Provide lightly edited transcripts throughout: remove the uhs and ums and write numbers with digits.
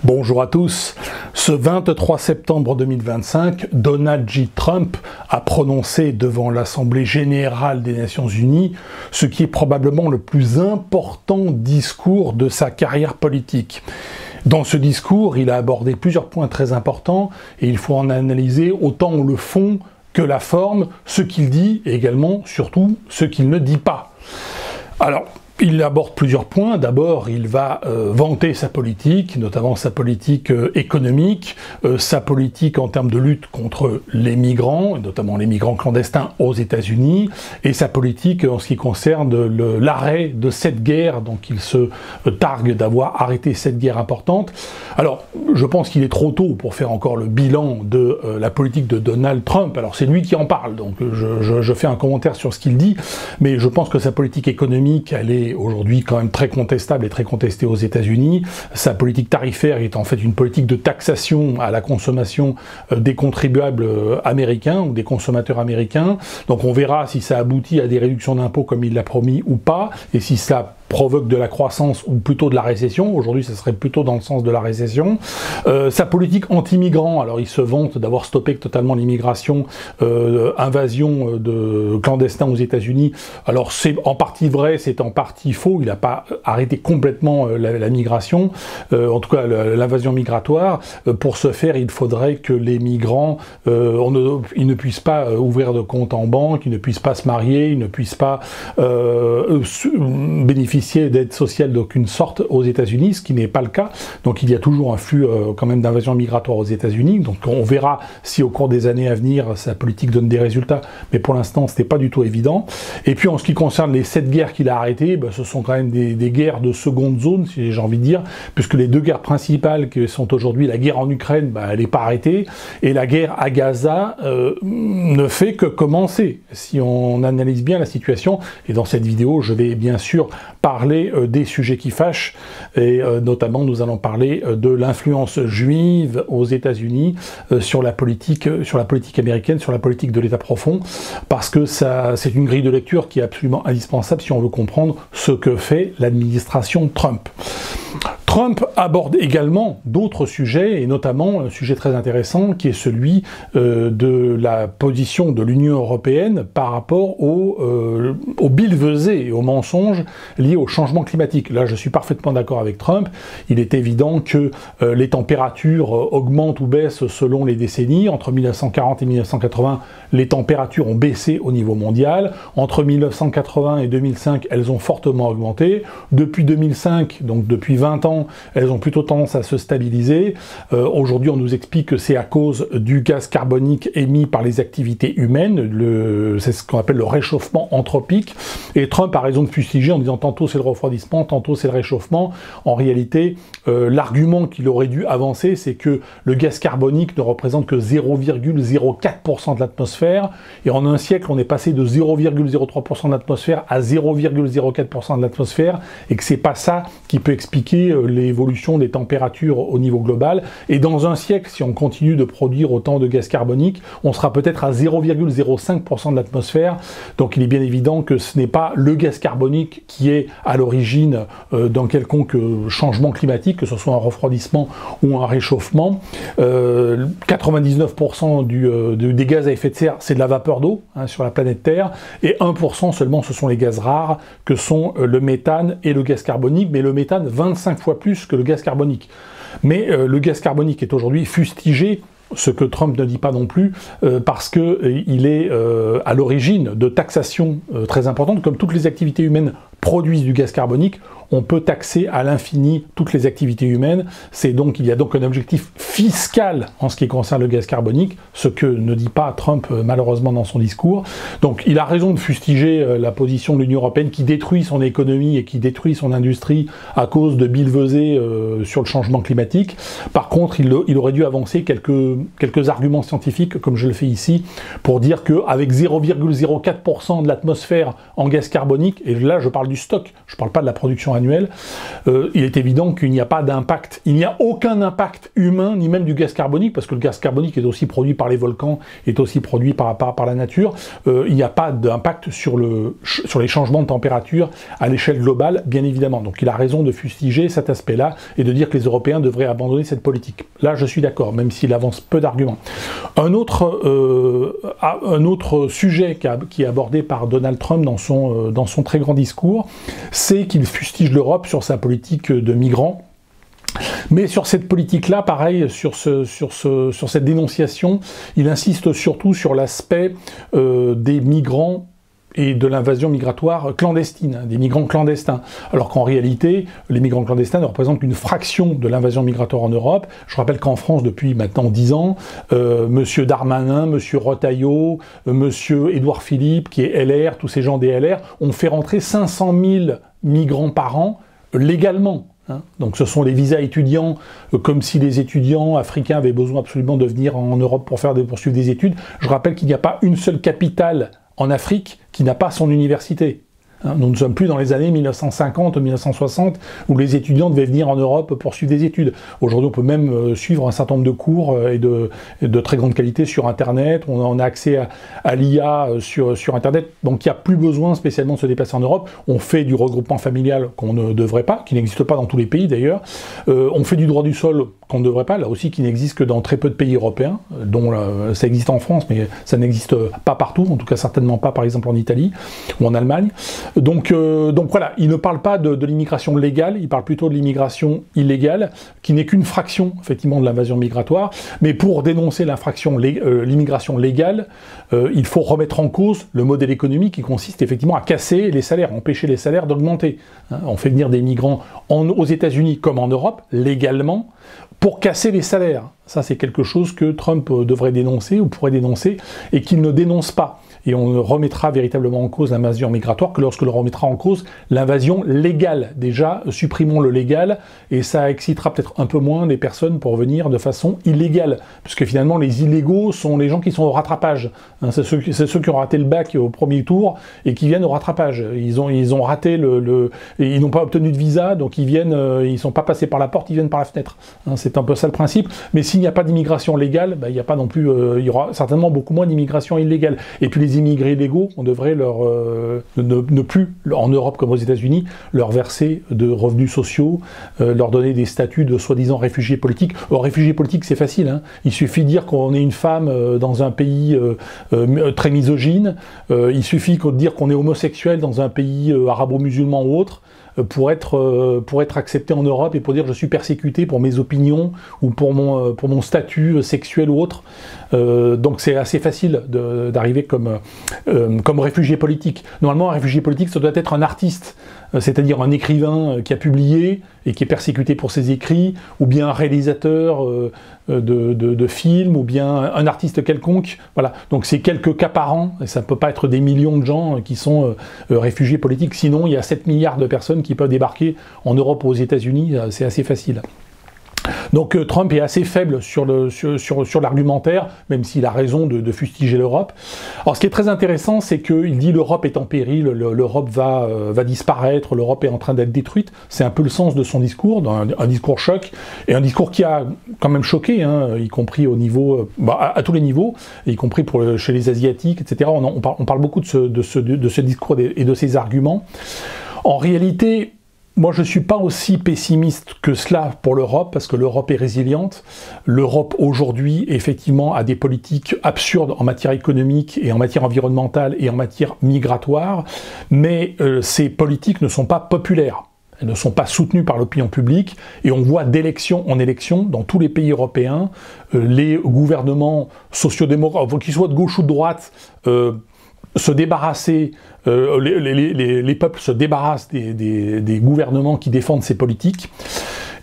Bonjour à tous. Ce 23 septembre 2025, Donald J. Trump a prononcé devant l'Assemblée générale des Nations Unies ce qui est probablement le plus important discours de sa carrière politique. Dans ce discours, il a abordé plusieurs points très importants et il faut en analyser autant le fond que la forme, ce qu'il dit et également, surtout, ce qu'il ne dit pas. Alors, il aborde plusieurs points. D'abord, il va vanter sa politique, notamment sa politique économique, sa politique en termes de lutte contre les migrants, notamment les migrants clandestins aux États-Unis, et sa politique en ce qui concerne l'arrêt de cette guerre. Donc il se targue d'avoir arrêté cette guerre importante. Alors, je pense qu'il est trop tôt pour faire encore le bilan de la politique de Donald Trump. Alors c'est lui qui en parle, donc je fais un commentaire sur ce qu'il dit, mais je pense que sa politique économique, elle est aujourd'hui quand même très contestable et très contestée aux États-Unis. Sa politique tarifaire est en fait une politique de taxation à la consommation des contribuables américains ou des consommateurs américains. Donc on verra si ça aboutit à des réductions d'impôts comme il l'a promis ou pas, et si ça provoque de la croissance ou plutôt de la récession. Aujourd'hui, ça serait plutôt dans le sens de la récession. Sa politique anti-migrants, alors il se vante d'avoir stoppé totalement l'immigration, invasion de clandestins aux États-Unis. Alors c'est en partie vrai, c'est en partie faux. Il n'a pas arrêté complètement la migration, en tout cas l'invasion migratoire. Pour ce faire, il faudrait que les migrants, ils ne puissent pas ouvrir de compte en banque, ils ne puissent pas se marier, ils ne puissent pas bénéficier d'aide sociale d'aucune sorte aux États-Unis, ce qui n'est pas le cas. Donc il y a toujours un flux quand même d'invasion migratoire aux États-Unis. Donc on verra si au cours des années à venir sa politique donne des résultats, mais pour l'instant c'était pas du tout évident. Et puis en ce qui concerne les 7 guerres qu'il a arrêtées, ce sont quand même des guerres de seconde zone, si j'ai envie de dire, puisque les 2 guerres principales qui sont aujourd'hui la guerre en Ukraine, elle n'est pas arrêtée, et la guerre à Gaza ne fait que commencer, si on analyse bien la situation. Et dans cette vidéo, je vais bien sûr parler des sujets qui fâchent, et notamment nous allons parler de l'influence juive aux États-Unis sur la politique américaine, sur la politique de l'État profond, parce que c'est une grille de lecture qui est absolument indispensable si on veut comprendre ce que fait l'administration Trump. Trump aborde également d'autres sujets, et notamment un sujet très intéressant qui est celui de la position de l'Union européenne par rapport aux billevesées et aux mensonges liés au changement climatique. Là, je suis parfaitement d'accord avec Trump. Il est évident que les températures augmentent ou baissent selon les décennies. Entre 1940 et 1980, les températures ont baissé au niveau mondial. Entre 1980 et 2005, elles ont fortement augmenté. Depuis 2005, donc depuis 20 ans, elles ont plutôt tendance à se stabiliser. Aujourd'hui, on nous explique que c'est à cause du gaz carbonique émis par les activités humaines, c'est ce qu'on appelle le réchauffement anthropique. Et Trump a raison de fustiger en disant tantôt c'est le refroidissement, tantôt c'est le réchauffement. En réalité, l'argument qu'il aurait dû avancer, c'est que le gaz carbonique ne représente que 0,04% de l'atmosphère, et en un siècle, on est passé de 0,03% de l'atmosphère à 0,04% de l'atmosphère, et que c'est pas ça qui peut expliquer l'évolution des températures au niveau global. Et dans un siècle, si on continue de produire autant de gaz carbonique, on sera peut-être à 0,05% de l'atmosphère. Donc il est bien évident que ce n'est pas le gaz carbonique qui est à l'origine d'un quelconque changement climatique, que ce soit un refroidissement ou un réchauffement. 99% des gaz à effet de serre, c'est de la vapeur d'eau sur la planète Terre, et 1% seulement, ce sont les gaz rares, que sont le méthane et le gaz carbonique, mais le méthane 25 fois plus que le gaz carbonique. Mais le gaz carbonique est aujourd'hui fustigé, ce que Trump ne dit pas non plus, parce qu'il est à l'origine de taxations très importantes. Comme toutes les activités humaines produisent du gaz carbonique, on peut taxer à l'infini toutes les activités humaines. Il y a donc un objectif fiscal en ce qui concerne le gaz carbonique, ce que ne dit pas Trump malheureusement dans son discours. Donc il a raison de fustiger la position de l'Union européenne qui détruit son économie et qui détruit son industrie à cause de billevesées sur le changement climatique. Par contre, il aurait dû avancer quelques arguments scientifiques, comme je le fais ici, pour dire qu'avec 0,04% de l'atmosphère en gaz carbonique, et là je parle du stock, je ne parle pas de la production annuel, il est évident qu'il n'y a pas d'impact, il n'y a aucun impact humain, ni même du gaz carbonique, parce que le gaz carbonique est aussi produit par les volcans, est aussi produit par la nature, il n'y a pas d'impact sur les changements de température à l'échelle globale, bien évidemment. Donc il a raison de fustiger cet aspect-là et de dire que les Européens devraient abandonner cette politique. Là, je suis d'accord, même s'il avance peu d'arguments. Un autre sujet qui est abordé par Donald Trump dans son très grand discours, c'est qu'il fustige l'Europe sur sa politique de migrants. Mais sur cette politique-là, pareil, sur cette dénonciation, il insiste surtout sur l'aspect des migrants et de l'invasion migratoire clandestine, des migrants clandestins. Alors qu'en réalité, les migrants clandestins ne représentent qu'une fraction de l'invasion migratoire en Europe. Je rappelle qu'en France, depuis maintenant 10 ans, Monsieur Darmanin, Monsieur Retailleau, Monsieur Édouard Philippe, qui est LR, tous ces gens des LR, ont fait rentrer 500 000 migrants par an légalement. Donc ce sont les visas étudiants, comme si les étudiants africains avaient besoin absolument de venir en Europe pour poursuivre des études. Je rappelle qu'il n'y a pas une seule capitale en Afrique qui n'a pas son université. Nous ne sommes plus dans les années 1950 ou 1960 où les étudiants devaient venir en Europe pour suivre des études. Aujourd'hui, on peut même suivre un certain nombre de cours et de très grande qualité sur Internet. On a accès à l'IA sur Internet. Donc, il n'y a plus besoin spécialement de se déplacer en Europe. On fait du regroupement familial qu'on ne devrait pas, qui n'existe pas dans tous les pays d'ailleurs. On fait du droit du sol qu'on ne devrait pas, là aussi qui n'existe que dans très peu de pays européens, dont ça existe en France, mais ça n'existe pas partout, en tout cas certainement pas par exemple en Italie ou en Allemagne. Donc voilà, il ne parle pas de l'immigration légale, il parle plutôt de l'immigration illégale, qui n'est qu'une fraction effectivement de l'invasion migratoire, mais pour dénoncer l'immigration légale, il faut remettre en cause le modèle économique qui consiste effectivement à casser les salaires, empêcher les salaires d'augmenter. On fait venir des migrants aux États-Unis comme en Europe, légalement, pour casser les salaires. Ça, c'est quelque chose que Trump devrait dénoncer ou pourrait dénoncer et qu'il ne dénonce pas. Et on ne remettra véritablement en cause l'invasion migratoire que lorsque l'on remettra en cause l'invasion légale. Déjà, supprimons le légal et ça excitera peut-être un peu moins les personnes pour venir de façon illégale. Puisque finalement, les illégaux sont les gens qui sont au rattrapage. C'est ceux qui ont raté le bac au premier tour et qui viennent au rattrapage. Ils ont raté ils n'ont pas obtenu de visa, donc ils sont pas passés par la porte, ils viennent par la fenêtre. C'est un peu ça le principe. Mais s'il n'y a pas d'immigration légale, il n'y a pas non plus, il y aura certainement beaucoup moins d'immigration illégale. Et puis les immigrés légaux, on devrait ne plus, en Europe comme aux États-Unis, leur verser de revenus sociaux, leur donner des statuts de soi-disant réfugiés politiques. Or, réfugiés politiques, c'est facile. Il suffit de dire qu'on est une femme dans un pays très misogyne. Il suffit de dire qu'on est homosexuel dans un pays arabo-musulman ou autre. Pour être accepté en Europe et pour dire je suis persécuté pour mes opinions ou pour mon statut sexuel ou autre. Donc c'est assez facile d'arriver comme réfugié politique. Normalement, un réfugié politique, ça doit être un artiste, c'est-à-dire un écrivain qui a publié et qui est persécuté pour ses écrits, ou bien un réalisateur de films, ou bien un artiste quelconque. Voilà. Donc c'est quelques cas par an, et ça ne peut pas être des millions de gens qui sont réfugiés politiques. Sinon, il y a 7 milliards de personnes qui peuvent débarquer en Europe ou aux États-Unis, c'est assez facile. Donc Trump est assez faible sur l'argumentaire, même s'il a raison de fustiger l'Europe. Alors ce qui est très intéressant, c'est qu'il dit l'Europe est en péril, l'Europe va disparaître, l'Europe est en train d'être détruite. C'est un peu le sens de son discours, un discours choc, et un discours qui a quand même choqué, y compris au niveau, à tous les niveaux, y compris chez les Asiatiques, etc. On parle beaucoup de ce discours et de ses arguments. En réalité, moi, je ne suis pas aussi pessimiste que cela pour l'Europe, parce que l'Europe est résiliente. L'Europe, aujourd'hui, effectivement, a des politiques absurdes en matière économique et en matière environnementale et en matière migratoire, mais ces politiques ne sont pas populaires. Elles ne sont pas soutenues par l'opinion publique, et on voit d'élection en élection, dans tous les pays européens, les gouvernements sociodémocrates, qu'ils soient de gauche ou de droite, se débarrasser, les peuples se débarrassent des gouvernements qui défendent ces politiques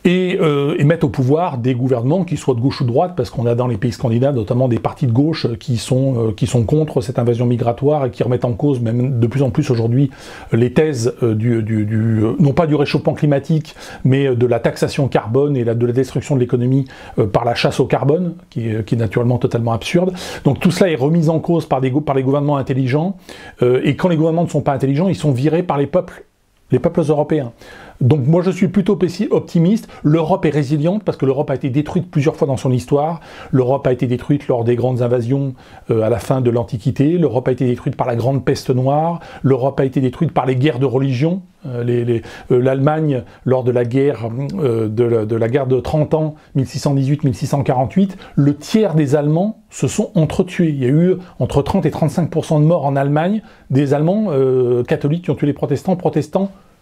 et mettent au pouvoir des gouvernements qui soient de gauche ou de droite, parce qu'on a dans les pays scandinaves notamment des partis de gauche qui sont contre cette invasion migratoire et qui remettent en cause même de plus en plus aujourd'hui les thèses non pas du réchauffement climatique, mais de la taxation carbone et de la destruction de l'économie par la chasse au carbone, qui est naturellement totalement absurde. Donc tout cela est remis en cause par les gouvernements intelligents, et quand les gouvernements ne sont pas intelligents, ils sont virés par les peuples européens. Donc moi je suis plutôt optimiste. L'Europe est résiliente parce que l'Europe a été détruite plusieurs fois dans son histoire. L'Europe a été détruite lors des grandes invasions à la fin de l'Antiquité. L'Europe a été détruite par la grande peste noire. L'Europe a été détruite par les guerres de religion. L'Allemagne, lors de la guerre de 30 ans, 1618-1648, le tiers des Allemands se sont entretués. Il y a eu entre 30 et 35% de morts en Allemagne, des Allemands catholiques qui ont tué les protestants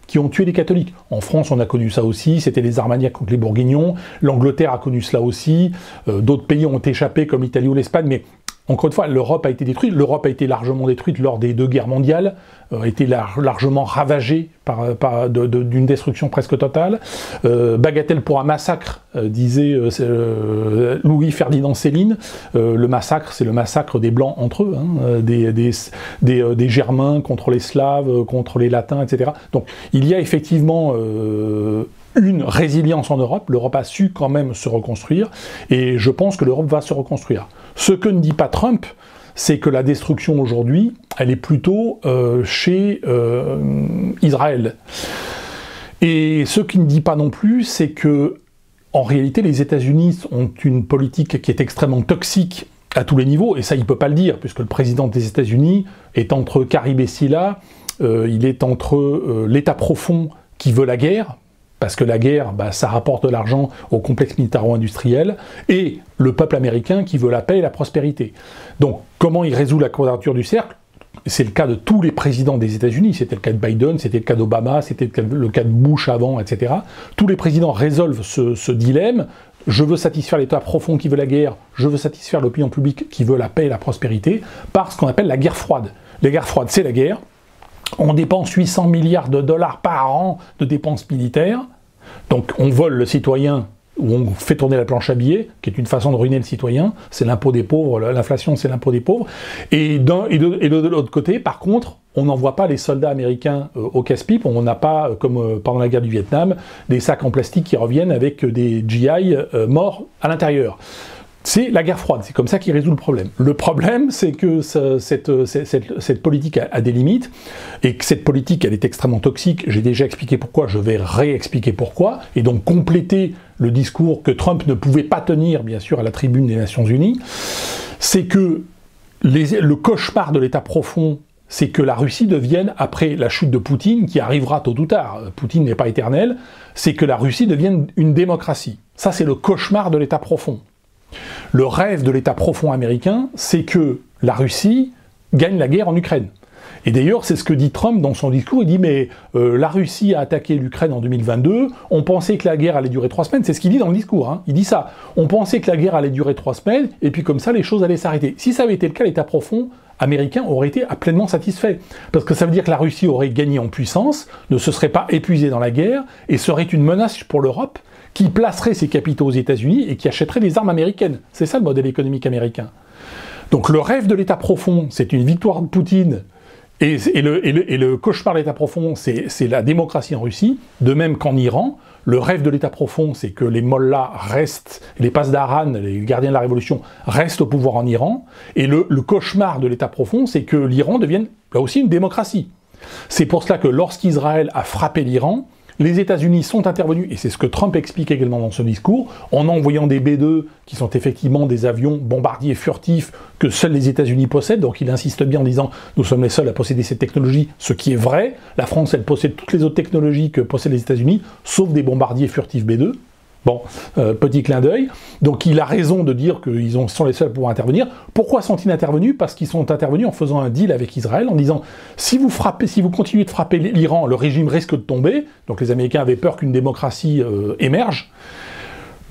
qui ont tué les catholiques. En France, on a connu ça aussi, c'était les Armagnacs contre les Bourguignons, l'Angleterre a connu cela aussi, d'autres pays ont échappé comme l'Italie ou l'Espagne, mais encore une fois, l'Europe a été détruite. L'Europe a été largement détruite lors des 2 guerres mondiales, a été largement ravagée d'une destruction presque totale. Bagatelle pour un massacre, disait Louis-Ferdinand Céline. Le massacre, c'est le massacre des Blancs entre eux, hein, des Germains contre les Slaves, contre les Latins, etc. Donc il y a effectivement une résilience en Europe. L'Europe a su quand même se reconstruire, et je pense que l'Europe va se reconstruire. Ce que ne dit pas Trump, c'est que la destruction aujourd'hui, elle est plutôt chez Israël. Et ce qu'il ne dit pas non plus, c'est que, en réalité, les États-Unis ont une politique qui est extrêmement toxique à tous les niveaux, et ça, il ne peut pas le dire, puisque le président des États-Unis est entre Carib et Scylla, il est entre l'État profond qui veut la guerre, parce que la guerre, ça rapporte de l'argent au complexe militaro-industriel, et le peuple américain qui veut la paix et la prospérité. Donc, comment il résout la quadrature du cercle? C'est le cas de tous les présidents des États-Unis, c'était le cas de Biden, c'était le cas d'Obama, c'était le cas de Bush avant, etc. Tous les présidents résolvent ce dilemme. Je veux satisfaire l'État profond qui veut la guerre, je veux satisfaire l'opinion publique qui veut la paix et la prospérité, par ce qu'on appelle la guerre froide. La guerre froide, c'est la guerre. On dépense 800 milliards de dollars par an de dépenses militaires, donc on vole le citoyen, ou on fait tourner la planche à billets, qui est une façon de ruiner le citoyen, c'est l'impôt des pauvres, l'inflation c'est l'impôt des pauvres, et de l'autre côté, par contre, on n'envoie pas les soldats américains au casse-pipe, on n'a pas, comme pendant la guerre du Vietnam, des sacs en plastique qui reviennent avec des GI morts à l'intérieur. C'est la guerre froide, c'est comme ça qu'il résout le problème. Le problème, c'est que cette politique a des limites, et que cette politique, elle est extrêmement toxique. J'ai déjà expliqué pourquoi, je vais réexpliquer pourquoi, et donc compléter le discours que Trump ne pouvait pas tenir, bien sûr, à la tribune des Nations Unies. C'est que le cauchemar de l'État profond, c'est que la Russie devienne, après la chute de Poutine, qui arrivera tôt ou tard, Poutine n'est pas éternel, c'est que la Russie devienne une démocratie. Ça, c'est le cauchemar de l'État profond. Le rêve de l'État profond américain, c'est que la Russie gagne la guerre en Ukraine. Et d'ailleurs, c'est ce que dit Trump dans son discours, il dit « mais la Russie a attaqué l'Ukraine en 2022, on pensait que la guerre allait durer 3 semaines », c'est ce qu'il dit dans le discours, hein. Il dit ça, on pensait que la guerre allait durer 3 semaines, et puis comme ça, les choses allaient s'arrêter. Si ça avait été le cas, l'État profond américain aurait été pleinement satisfait, parce que ça veut dire que la Russie aurait gagné en puissance, ne se serait pas épuisée dans la guerre, et serait une menace pour l'Europe, qui placerait ses capitaux aux États-Unis et qui achèterait des armes américaines. C'est ça le modèle économique américain. Donc le rêve de l'État profond, c'est une victoire de Poutine, et le cauchemar de l'État profond, c'est la démocratie en Russie, de même qu'en Iran. Le rêve de l'État profond, c'est que les mollahs restent, les pasdaran, les gardiens de la révolution, restent au pouvoir en Iran, et le cauchemar de l'État profond, c'est que l'Iran devienne là aussi une démocratie. C'est pour cela que lorsqu'Israël a frappé l'Iran, les États-Unis sont intervenus, et c'est ce que Trump explique également dans ce discours, en envoyant des B-2, qui sont effectivement des avions bombardiers furtifs que seuls les États-Unis possèdent, donc il insiste bien en disant « nous sommes les seuls à posséder cette technologie », ce qui est vrai. La France, elle possède toutes les autres technologies que possèdent les États-Unis, sauf des bombardiers furtifs B-2. Bon, petit clin d'œil. Donc il a raison de dire qu'ils sont les seuls à pouvoir intervenir. Pourquoi sont-ils intervenus? Parce qu'ils sont intervenus en faisant un deal avec Israël, en disant si vous continuez de frapper l'Iran, le régime risque de tomber. Donc les Américains avaient peur qu'une démocratie émerge.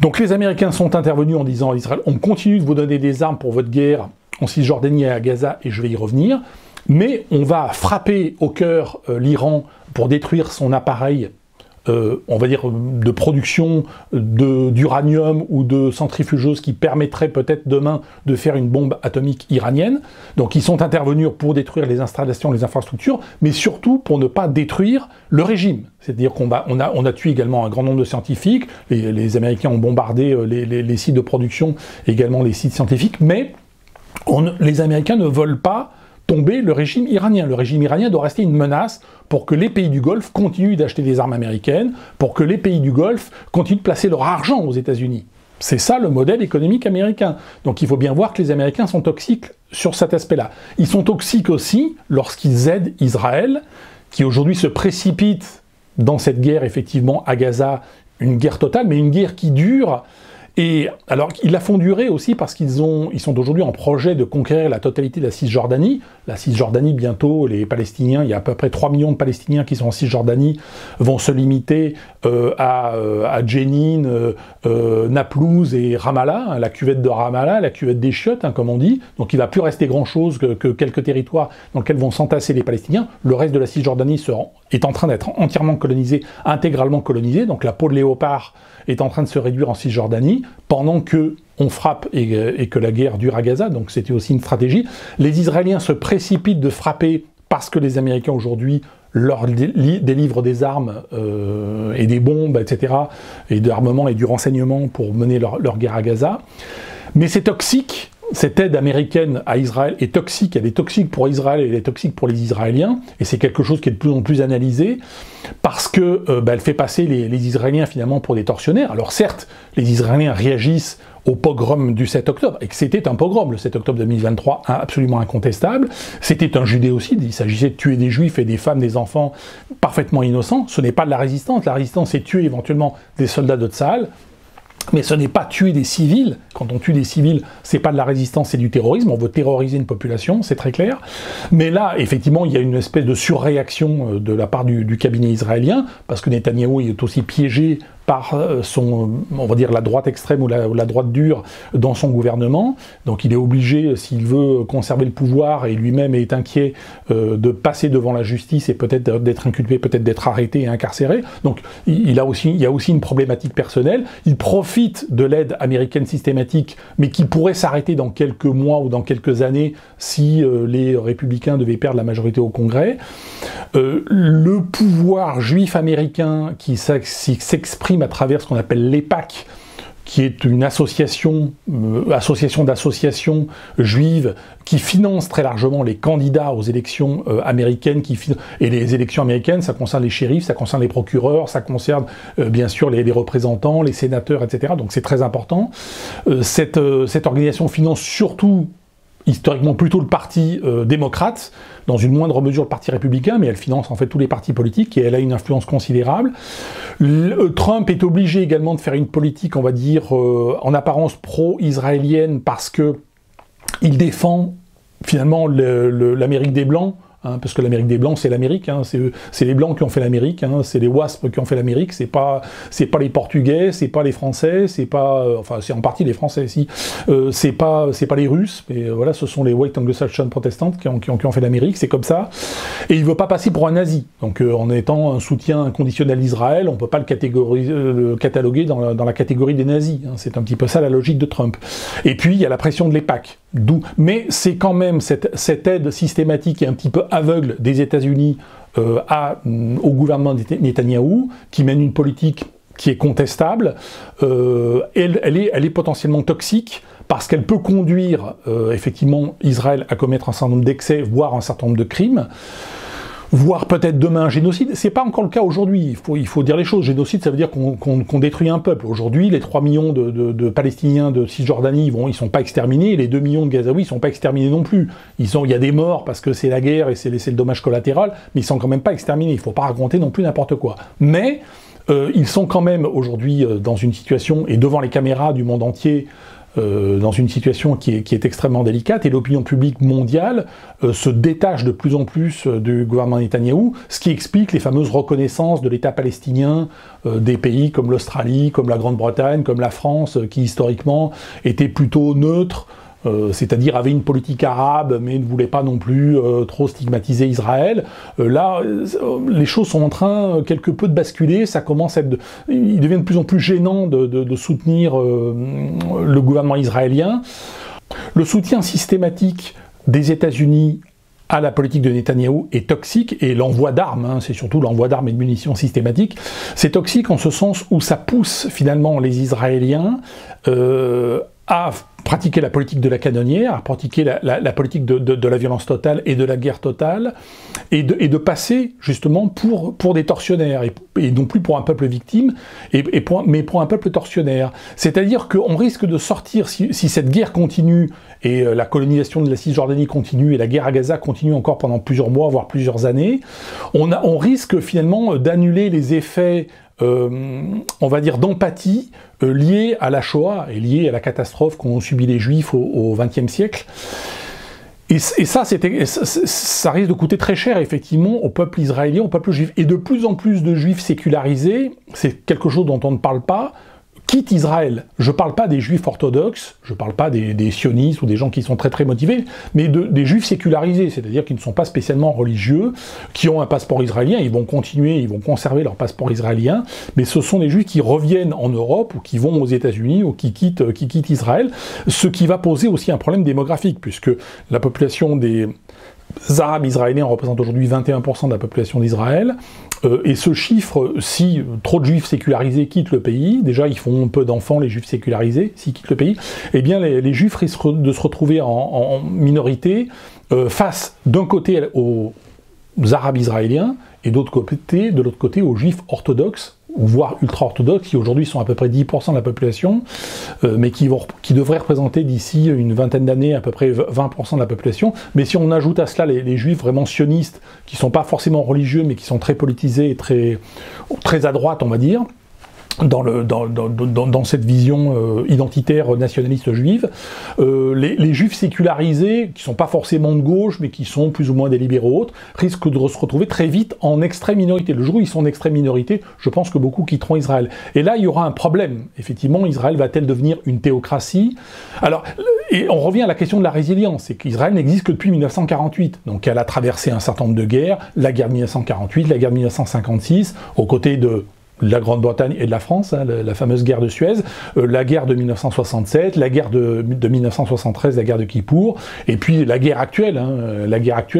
Donc les Américains sont intervenus en disant à Israël on continue de vous donner des armes pour votre guerre en Cisjordanie et à Gaza, et je vais y revenir, mais on va frapper au cœur l'Iran pour détruire son appareil on va dire, de production d'uranium ou de centrifugeuses qui permettraient peut-être demain de faire une bombe atomique iranienne. Donc ils sont intervenus pour détruire les installations, les infrastructures, mais surtout pour ne pas détruire le régime. C'est-à-dire qu'on a tué également un grand nombre de scientifiques, les Américains ont bombardé les sites de production, également les sites scientifiques, mais les Américains ne veulent pas tomber le régime iranien. Le régime iranien doit rester une menace pour que les pays du Golfe continuent d'acheter des armes américaines, pour que les pays du Golfe continuent de placer leur argent aux États-Unis. C'est ça le modèle économique américain. Donc il faut bien voir que les Américains sont toxiques sur cet aspect-là. Ils sont toxiques aussi lorsqu'ils aident Israël, qui aujourd'hui se précipite dans cette guerre, effectivement, à Gaza, une guerre totale, mais une guerre qui dure. Et alors, ils la font durer aussi parce qu'ils sont aujourd'hui en projet de conquérir la totalité de la Cisjordanie. La Cisjordanie, bientôt, les Palestiniens, il y a à peu près 3 millions de Palestiniens qui sont en Cisjordanie, vont se limiter à Jenin, Naplouse et Ramallah, hein, la cuvette de Ramallah, la cuvette des chiottes, hein, comme on dit. Donc il ne va plus rester grand-chose que quelques territoires dans lesquels vont s'entasser les Palestiniens. Le reste de la Cisjordanie est en train d'être entièrement colonisé, intégralement colonisé. Donc la peau de léopard est en train de se réduire en Cisjordanie, pendant que on frappe et que la guerre dure à Gaza, donc c'était aussi une stratégie. Les Israéliens se précipitent de frapper parce que les Américains aujourd'hui leur délivrent des armes et des bombes, etc., et de l'armement et du renseignement pour mener leur guerre à Gaza. Mais c'est toxique. Cette aide américaine à Israël est toxique, elle est toxique pour Israël et elle est toxique pour les Israéliens, et c'est quelque chose qui est de plus en plus analysé, parce que elle fait passer les Israéliens finalement pour des tortionnaires. Alors certes, les Israéliens réagissent au pogrom du 7 octobre, et que c'était un pogrom, le 7 octobre 2023, absolument incontestable. C'était un judéocide, il s'agissait de tuer des juifs et des femmes, des enfants parfaitement innocents. Ce n'est pas de la résistance c'est tuer éventuellement des soldats de Tsahal, mais ce n'est pas tuer des civils. Quand on tue des civils, c'est pas de la résistance, c'est du terrorisme. On veut terroriser une population, c'est très clair. Mais là, effectivement, il y a une espèce de surréaction de la part du cabinet israélien, parce que Netanyahou est aussi piégé par on va dire, la droite extrême ou la droite dure dans son gouvernement. Donc il est obligé, s'il veut conserver le pouvoir, et lui-même est inquiet de passer devant la justice et peut-être d'être inculpé, peut-être d'être arrêté et incarcéré. Donc il y a aussi une problématique personnelle. Il profite de l'aide américaine systématique, mais qui pourrait s'arrêter dans quelques mois ou dans quelques années si les républicains devaient perdre la majorité au Congrès. Le pouvoir juif américain qui s'exprime à travers ce qu'on appelle l'EPAC, qui est une association d'associations juives qui finance très largement les candidats aux élections américaines, et les élections américaines, ça concerne les shérifs, ça concerne les procureurs, ça concerne bien sûr les représentants, les sénateurs, etc. Donc c'est très important. Cette organisation finance surtout, historiquement, plutôt le parti démocrate, dans une moindre mesure le parti républicain, mais elle finance en fait tous les partis politiques et elle a une influence considérable. Trump est obligé également de faire une politique, on va dire, en apparence pro-israélienne, parce que il défend finalement l'Amérique des Blancs, hein, parce que l'Amérique des Blancs, c'est l'Amérique, hein, c'est les Blancs qui ont fait l'Amérique, hein, c'est les WASP qui ont fait l'Amérique, c'est pas les Portugais, c'est pas les Français, c'est pas, enfin c'est en partie les Français ici, c'est pas les Russes, mais voilà, ce sont les White Anglo-Saxon Protestants qui ont fait l'Amérique, c'est comme ça, et il veut pas passer pour un nazi, donc en étant un soutien inconditionnel d'Israël, on peut pas le cataloguer dans la catégorie des nazis, hein, c'est un petit peu ça la logique de Trump. Et puis il y a la pression de l'EPAC, mais c'est quand même cette aide systématique et un petit peu aveugle des États-Unis au gouvernement de Netanyahou, qui mène une politique qui est contestable. Elle est potentiellement toxique, parce qu'elle peut conduire effectivement Israël à commettre un certain nombre d'excès, voire un certain nombre de crimes, voire peut-être demain un génocide. C'est pas encore le cas aujourd'hui, il faut dire les choses. Génocide, ça veut dire qu'on détruit un peuple. Aujourd'hui, les 3 millions de Palestiniens de Cisjordanie, ils sont pas exterminés, et les 2 millions de Gazaouis, ils sont pas exterminés non plus. Il y a des morts parce que c'est la guerre et c'est le dommage collatéral, mais ils sont quand même pas exterminés. Il faut pas raconter non plus n'importe quoi. Mais ils sont quand même aujourd'hui dans une situation, et devant les caméras du monde entier, dans une situation qui est extrêmement délicate, et l'opinion publique mondiale se détache de plus en plus du gouvernement Netanyahou, ce qui explique les fameuses reconnaissances de l'État palestinien des pays comme l'Australie, comme la Grande-Bretagne, comme la France, qui historiquement étaient plutôt neutres, c'est-à-dire avait une politique arabe, mais ne voulait pas non plus trop stigmatiser Israël. Là, les choses sont en train quelque peu de basculer, il devient de plus en plus gênant de soutenir le gouvernement israélien. Le soutien systématique des États-Unis à la politique de Netanyahou est toxique, et l'envoi d'armes, hein, c'est surtout l'envoi d'armes et de munitions systématiques, c'est toxique en ce sens où ça pousse finalement les Israéliens à pratiquer la politique de la canonnière, à pratiquer la politique de la violence totale et de la guerre totale, et de passer justement pour des tortionnaires, et non plus pour un peuple victime, mais pour un peuple tortionnaire. C'est-à-dire qu'on risque de sortir, si cette guerre continue, et la colonisation de la Cisjordanie continue, et la guerre à Gaza continue encore pendant plusieurs mois, voire plusieurs années, on risque finalement d'annuler les effets on va dire d'empathie liée à la Shoah et liée à la catastrophe qu'ont subi les Juifs au XXe siècle. Et ça risque de coûter très cher, effectivement, au peuple israélien, au peuple juif. Et de plus en plus de Juifs sécularisés, c'est quelque chose dont on ne parle pas, quittent Israël. Je ne parle pas des Juifs orthodoxes, je ne parle pas des sionistes ou des gens qui sont très très motivés, mais des Juifs sécularisés, c'est-à-dire qui ne sont pas spécialement religieux, qui ont un passeport israélien, ils vont conserver leur passeport israélien, mais ce sont des Juifs qui reviennent en Europe ou qui vont aux États-Unis ou qui quittent Israël, ce qui va poser aussi un problème démographique, puisque la population des Arabes israéliens représente aujourd'hui 21% de la population d'Israël, et ce chiffre, si trop de Juifs sécularisés quittent le pays, déjà ils font peu d'enfants les Juifs sécularisés, s'ils quittent le pays, eh bien les Juifs risquent de se retrouver en minorité face d'un côté aux Arabes israéliens et de l'autre côté aux Juifs orthodoxes, voire ultra-orthodoxes, qui aujourd'hui sont à peu près 10% de la population, mais qui devraient représenter d'ici une vingtaine d'années à peu près 20% de la population. Mais si on ajoute à cela les Juifs vraiment sionistes, qui ne sont pas forcément religieux, mais qui sont très politisés et très à droite, on va dire, dans cette vision identitaire nationaliste juive, les Juifs sécularisés, qui sont pas forcément de gauche, mais qui sont plus ou moins des libéraux autres, risquent de se retrouver très vite en extrême minorité. Le jour où ils sont en extrême minorité, je pense que beaucoup quitteront Israël. Et là, il y aura un problème. Effectivement, Israël va-t-elle devenir une théocratie? Alors, et on revient à la question de la résilience, c'est qu'Israël n'existe que depuis 1948. Donc elle a traversé un certain nombre de guerres, la guerre de 1948, la guerre de 1956, aux côtés de la Grande-Bretagne et de la France, hein, la fameuse guerre de Suez, la guerre de 1967, la guerre de 1973, la guerre de Kippour, et puis la guerre actuelle,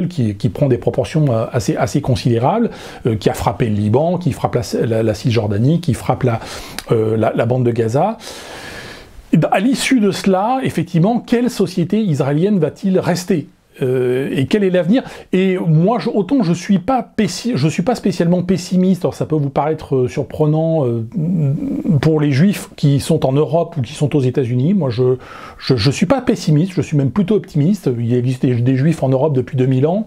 qui prend des proportions assez considérables, qui a frappé le Liban, qui frappe la Cisjordanie, qui frappe la bande de Gaza. À l'issue de cela, effectivement, quelle société israélienne va-t-il rester ? Et quel est l'avenir? Et moi, autant je suis pas spécialement pessimiste. Alors ça peut vous paraître surprenant pour les Juifs qui sont en Europe ou qui sont aux États-Unis. Moi, je suis pas pessimiste. Je suis même plutôt optimiste. Il existe des Juifs en Europe depuis 2000 ans.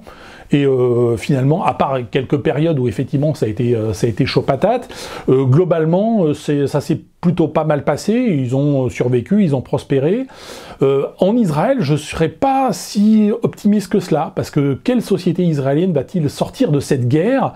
Et finalement, à part quelques périodes où effectivement ça a été chaud patate, globalement ça s'est plutôt pas mal passé. Ils ont survécu, ils ont prospéré. En Israël, je serais pas si optimiste que cela, parce que quelle société israélienne va-t-il sortir de cette guerre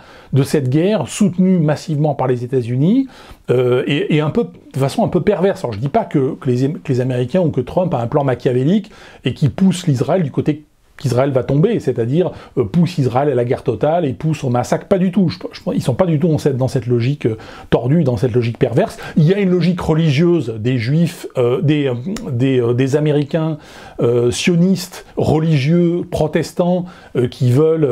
soutenue massivement par les États-Unis et un peu de façon un peu perverse. Alors je dis pas que les Américains ou que Trump a un plan machiavélique et qui pousse l'Israël du côté qu'Israël va tomber, c'est-à-dire pousse Israël à la guerre totale et pousse au massacre. Pas du tout. Ils sont pas du tout dans cette logique tordue, dans cette logique perverse. Il y a une logique religieuse des Juifs, des Américains sionistes, religieux, protestants, qui veulent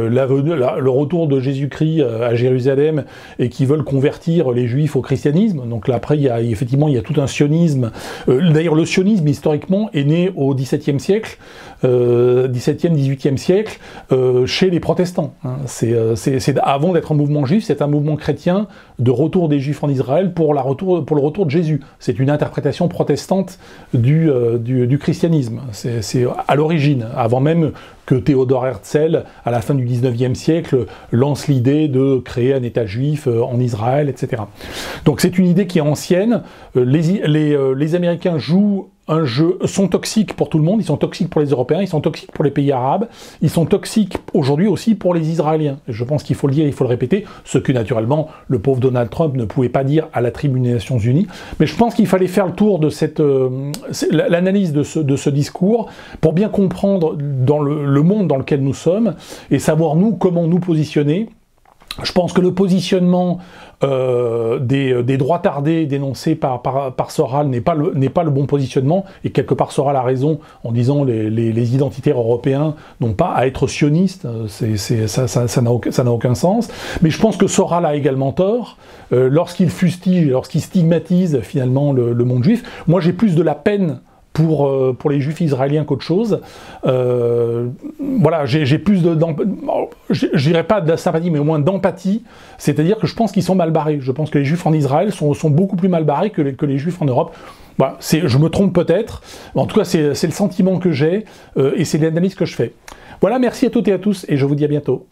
le retour de Jésus-Christ à Jérusalem et qui veulent convertir les Juifs au christianisme. Donc là, après, il y a tout un sionisme. D'ailleurs, le sionisme, historiquement, est né au XVIIe siècle, 17e, 18e siècle, chez les protestants. Hein. C'est avant d'être un mouvement juif, c'est un mouvement chrétien de retour des Juifs en Israël pour le retour de Jésus. C'est une interprétation protestante du christianisme. C'est à l'origine, avant même que Théodore Herzl, à la fin du 19e siècle, lance l'idée de créer un État juif en Israël, etc. Donc c'est une idée qui est ancienne. Les Américains jouent un jeu, sont toxiques pour tout le monde, ils sont toxiques pour les Européens, ils sont toxiques pour les pays arabes, ils sont toxiques aujourd'hui aussi pour les Israéliens. Et je pense qu'il faut le dire, il faut le répéter, ce que naturellement le pauvre Donald Trump ne pouvait pas dire à la tribune des Nations Unies. Mais je pense qu'il fallait faire le tour de l'analyse de ce discours pour bien comprendre dans le monde dans lequel nous sommes et savoir nous comment nous positionner. Je pense que le positionnement des droits tardés dénoncés par Soral n'est pas le bon positionnement, et quelque part Soral a raison en disant les identitaires européens n'ont pas à être sionistes, ça n'a aucun sens. Mais je pense que Soral a également tort lorsqu'il fustige, lorsqu'il stigmatise finalement le monde juif. Moi j'ai plus de la peine pour les juifs israéliens qu'autre chose. Voilà, j'ai plus je dirais pas de sympathie, mais au moins d'empathie, c'est-à-dire que je pense qu'ils sont mal barrés. Je pense que les juifs en Israël sont beaucoup plus mal barrés que les juifs en Europe. Voilà, je me trompe peut-être, en tout cas c'est le sentiment que j'ai, et c'est l'analyse que je fais. Voilà, merci à toutes et à tous, et je vous dis à bientôt.